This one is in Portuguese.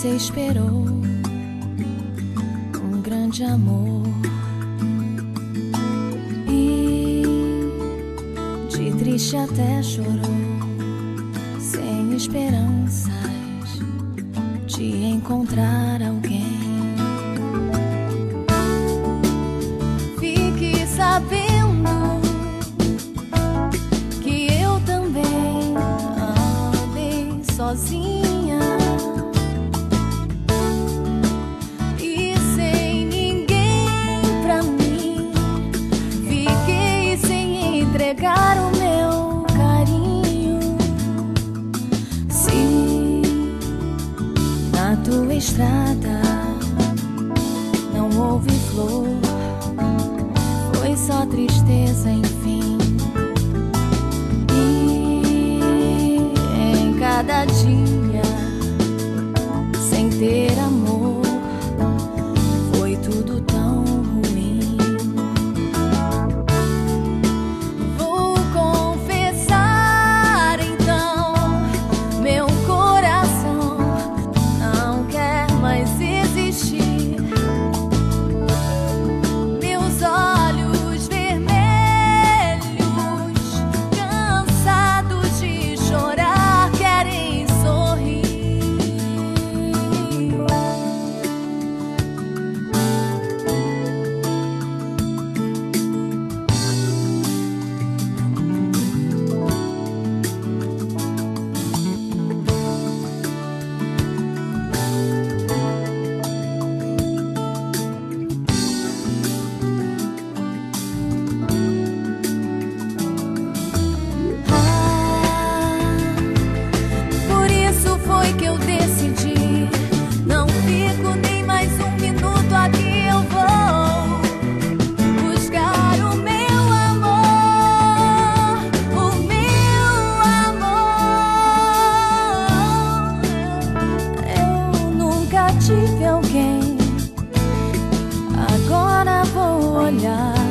você esperou um grande amor e de triste até chorou, sem esperanças de encontrar alguém. Fique sabendo que eu também andei sozinha e sem ninguém pra mim. Fiquei sem entregar o meu carinho. Se na tua estrada não houve flor, foi só tristeza, enfim. E em cada dia sem ter amor foi tudo tão ruim. Vou confessar então, meu coração não quer mais existir. Meus olhos vermelhos, cansados de chorar, querem sorrir. Por isso foi que eu decidi, não fico nem mais um minuto aqui. Eu vou buscar o meu amor, o meu amor. Eu nunca tive alguém, agora vou olhar